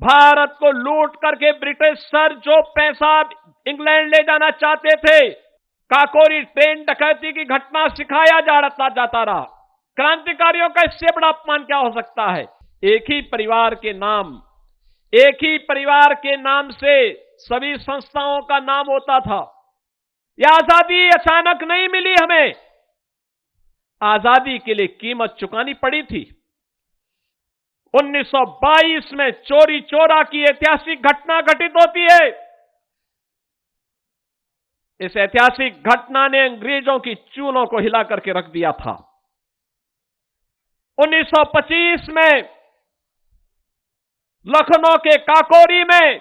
भारत को लूट करके ब्रिटिश सर जो पैसा इंग्लैंड ले जाना चाहते थे, काकोरी ट्रेन डकैती की घटना सिखाया जाता रहा। क्रांतिकारियों का इससे बड़ा अपमान क्या हो सकता है? एक ही परिवार के नाम से सभी संस्थाओं का नाम होता था। यह आजादी अचानक नहीं मिली हमें, आजादी के लिए कीमत चुकानी पड़ी थी। 1922 में चोरी चोरा की ऐतिहासिक घटना घटित होती है। इस ऐतिहासिक घटना ने अंग्रेजों की चूलों को हिला करके रख दिया था। 1925 में लखनऊ के काकोरी में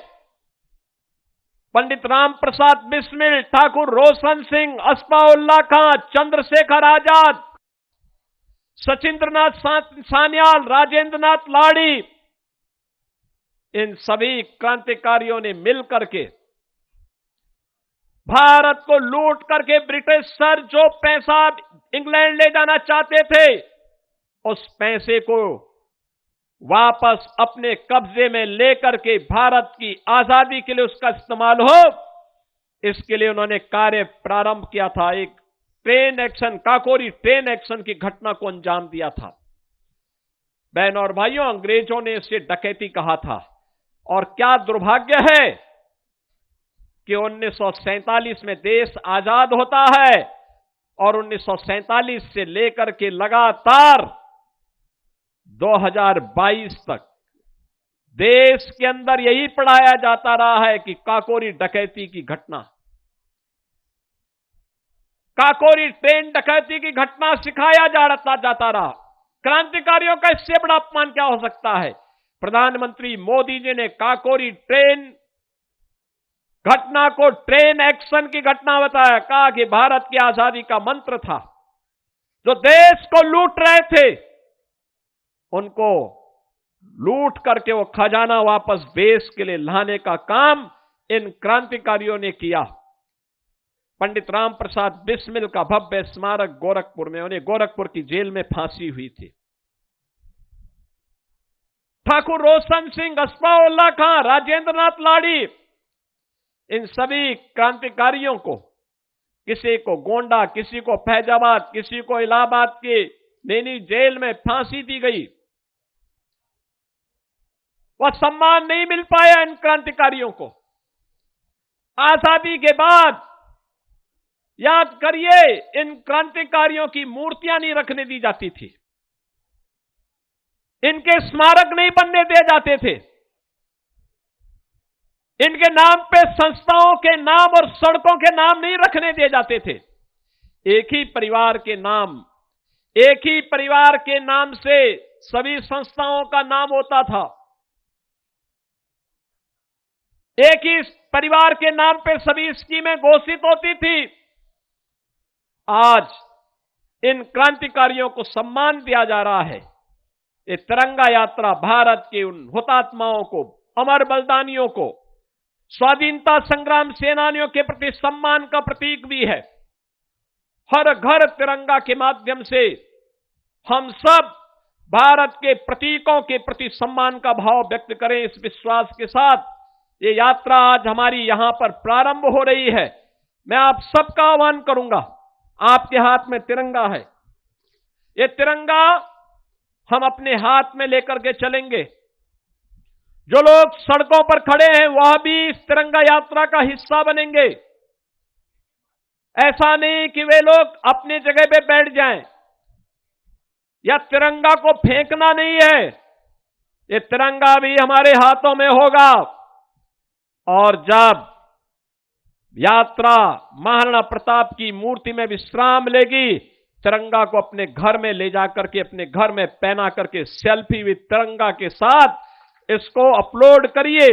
पंडित राम प्रसाद बिस्मिल, ठाकुर रोशन सिंह, अस्फाउल्लाह खां, चंद्रशेखर आजाद, सचिंद्रनाथ सान्याल, राजेंद्र नाथ लाड़ी, इन सभी क्रांतिकारियों ने मिलकर के भारत को लूट करके ब्रिटिश सर जो पैसा इंग्लैंड ले जाना चाहते थे, उस पैसे को वापस अपने कब्जे में लेकर के भारत की आजादी के लिए उसका इस्तेमाल हो, इसके लिए उन्होंने कार्य प्रारंभ किया था। एक train action, Kakori train action की घटना को अंजाम दिया था। बहनों और भाइयों, अंग्रेजों ने इसे डकैती कहा था। और क्या दुर्भाग्य है कि 1947 में देश आजाद होता है और 1947 से लेकर के लगातार 2022 तक देश के अंदर यही पढ़ाया जाता रहा है कि काकोरी डकैती की घटना, काकोरी ट्रेन डकैती की घटना सिखाया जाता रहा। क्रांतिकारियों का इससे बड़ा अपमान क्या हो सकता है? प्रधानमंत्री मोदी जी ने काकोरी ट्रेन घटना को ट्रेन एक्शन की घटना बताया, कहा कि भारत की आजादी का मंत्र था। जो देश को लूट रहे थे, उनको लूट करके वो खजाना वापस देश के लिए लाने का काम इन क्रांतिकारियों ने किया। पंडित राम प्रसाद बिस्मिल का भव्य स्मारक गोरखपुर में, उन्हें गोरखपुर की जेल में फांसी हुई थी। ठाकुर रोशन सिंह, अस्फाउल्लाह खां, राजेंद्र नाथ लाड़ी, इन सभी क्रांतिकारियों को, किसी को गोंडा, किसी को फैजाबाद, किसी को इलाहाबाद के नैनी जेल में फांसी दी गई। वह सम्मान नहीं मिल पाया इन क्रांतिकारियों को। आजादी के बाद याद करिए, इन क्रांतिकारियों की मूर्तियां नहीं रखने दी जाती थी, इनके स्मारक नहीं बनने दिए जाते थे, इनके नाम पे संस्थाओं के नाम और सड़कों के नाम नहीं रखने दिए जाते थे। एक ही परिवार के नाम से सभी संस्थाओं का नाम होता था। एक ही परिवार के नाम पे सभी स्कीमें घोषित होती थी। आज इन क्रांतिकारियों को सम्मान दिया जा रहा है। ये तिरंगा यात्रा भारत के उन हुतात्माओं को, अमर बलिदानियों को, स्वाधीनता संग्राम सेनानियों के प्रति सम्मान का प्रतीक भी है। हर घर तिरंगा के माध्यम से हम सब भारत के प्रतीकों के प्रति सम्मान का भाव व्यक्त करें। इस विश्वास के साथ ये यात्रा आज हमारी यहां पर प्रारंभ हो रही है। मैं आप सबका आह्वान करूंगा, आपके हाथ में तिरंगा है, ये तिरंगा हम अपने हाथ में लेकर के चलेंगे। जो लोग सड़कों पर खड़े हैं वह भी इस तिरंगा यात्रा का हिस्सा बनेंगे। ऐसा नहीं कि वे लोग अपनी जगह पे बैठ जाएं। या तिरंगा को फेंकना नहीं है, ये तिरंगा भी हमारे हाथों में होगा। और जब यात्रा महाराणा प्रताप की मूर्ति में विश्राम लेगी, तिरंगा को अपने घर में ले जाकर के, अपने घर में पहना करके सेल्फी विद तिरंगा के साथ इसको अपलोड करिए।